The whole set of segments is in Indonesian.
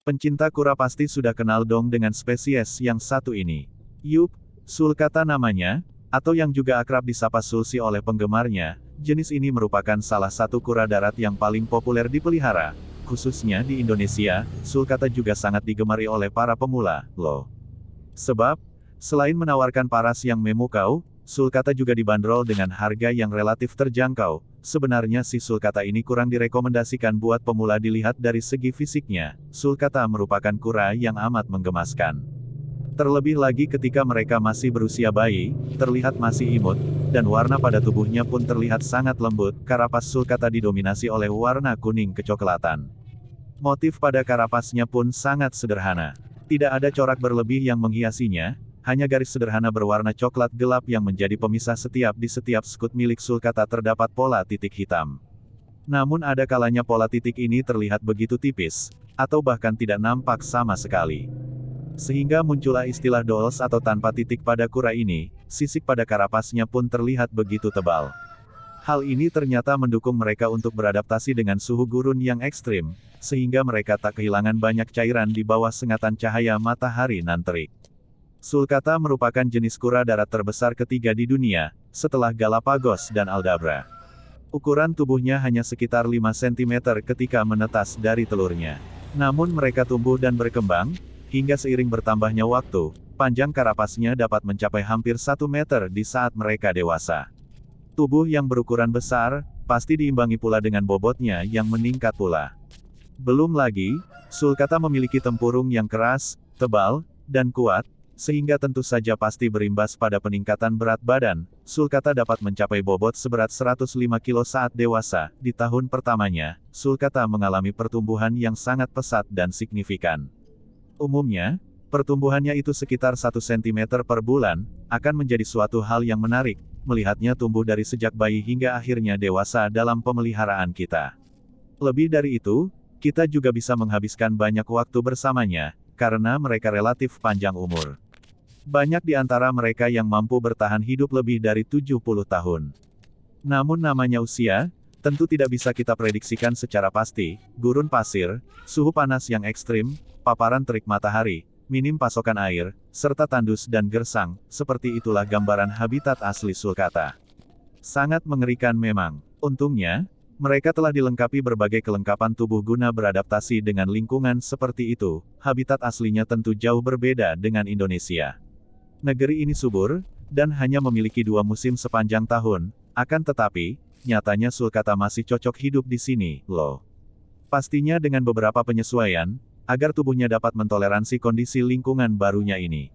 Pencinta kura pasti sudah kenal dong dengan spesies yang satu ini. Yup, sulcata namanya, atau yang juga akrab disapa Sulsi oleh penggemarnya. Jenis ini merupakan salah satu kura darat yang paling populer dipelihara. Khususnya di Indonesia, sulcata juga sangat digemari oleh para pemula, loh. Sebab, selain menawarkan paras yang memukau, sulcata juga dibanderol dengan harga yang relatif terjangkau. Sebenarnya si sulcata ini kurang direkomendasikan buat pemula dilihat dari segi fisiknya. Sulcata merupakan kura yang amat menggemaskan. Terlebih lagi ketika mereka masih berusia bayi, terlihat masih imut, dan warna pada tubuhnya pun terlihat sangat lembut. Karapas sulcata didominasi oleh warna kuning kecoklatan. Motif pada karapasnya pun sangat sederhana. Tidak ada corak berlebih yang menghiasinya, hanya garis sederhana berwarna coklat gelap yang menjadi pemisah di setiap skut milik sulcata terdapat pola titik hitam. Namun ada kalanya pola titik ini terlihat begitu tipis, atau bahkan tidak nampak sama sekali. Sehingga muncullah istilah dolls atau tanpa titik pada kura ini. Sisik pada karapasnya pun terlihat begitu tebal. Hal ini ternyata mendukung mereka untuk beradaptasi dengan suhu gurun yang ekstrim, sehingga mereka tak kehilangan banyak cairan di bawah sengatan cahaya matahari nan terik. Sulcata merupakan jenis kura darat terbesar ketiga di dunia, setelah Galapagos dan Aldabra. Ukuran tubuhnya hanya sekitar 5 cm ketika menetas dari telurnya. Namun mereka tumbuh dan berkembang, hingga seiring bertambahnya waktu, panjang karapasnya dapat mencapai hampir 1 meter di saat mereka dewasa. Tubuh yang berukuran besar, pasti diimbangi pula dengan bobotnya yang meningkat pula. Belum lagi, sulcata memiliki tempurung yang keras, tebal, dan kuat, sehingga tentu saja pasti berimbas pada peningkatan berat badan. Sulcata dapat mencapai bobot seberat 105 kilo saat dewasa. Di tahun pertamanya, sulcata mengalami pertumbuhan yang sangat pesat dan signifikan. Umumnya, pertumbuhannya itu sekitar 1 cm per bulan, akan menjadi suatu hal yang menarik, melihatnya tumbuh dari sejak bayi hingga akhirnya dewasa dalam pemeliharaan kita. Lebih dari itu, kita juga bisa menghabiskan banyak waktu bersamanya, karena mereka relatif panjang umur. Banyak di antara mereka yang mampu bertahan hidup lebih dari 70 tahun. Namun namanya usia, tentu tidak bisa kita prediksikan secara pasti. Gurun pasir, suhu panas yang ekstrim, paparan terik matahari, minim pasokan air, serta tandus dan gersang, seperti itulah gambaran habitat asli sulcata. Sangat mengerikan memang. Untungnya, mereka telah dilengkapi berbagai kelengkapan tubuh guna beradaptasi dengan lingkungan seperti itu. Habitat aslinya tentu jauh berbeda dengan Indonesia. Negeri ini subur, dan hanya memiliki 2 musim sepanjang tahun, akan tetapi, nyatanya sulcata masih cocok hidup di sini, loh. Pastinya dengan beberapa penyesuaian, agar tubuhnya dapat mentoleransi kondisi lingkungan barunya ini.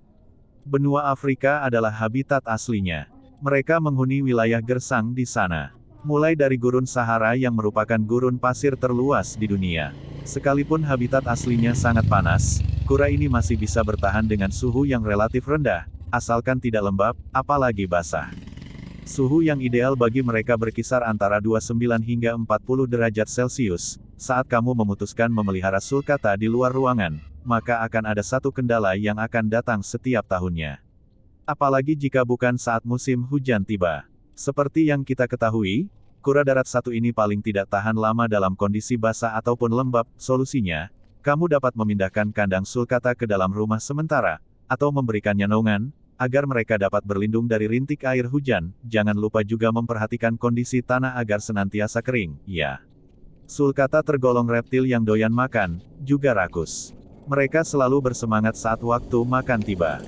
Benua Afrika adalah habitat aslinya. Mereka menghuni wilayah gersang di sana. Mulai dari gurun Sahara yang merupakan gurun pasir terluas di dunia. Sekalipun habitat aslinya sangat panas, kura ini masih bisa bertahan dengan suhu yang relatif rendah, asalkan tidak lembab, apalagi basah. Suhu yang ideal bagi mereka berkisar antara 29 hingga 40 derajat Celcius. Saat kamu memutuskan memelihara sulcata di luar ruangan, maka akan ada satu kendala yang akan datang setiap tahunnya. Apalagi jika bukan saat musim hujan tiba. Seperti yang kita ketahui, kura darat satu ini paling tidak tahan lama dalam kondisi basah ataupun lembab. Solusinya, kamu dapat memindahkan kandang sulcata ke dalam rumah sementara, atau memberikannya naungan, agar mereka dapat berlindung dari rintik air hujan. Jangan lupa juga memperhatikan kondisi tanah agar senantiasa kering, ya. Sulcata tergolong reptil yang doyan makan, juga rakus. Mereka selalu bersemangat saat waktu makan tiba.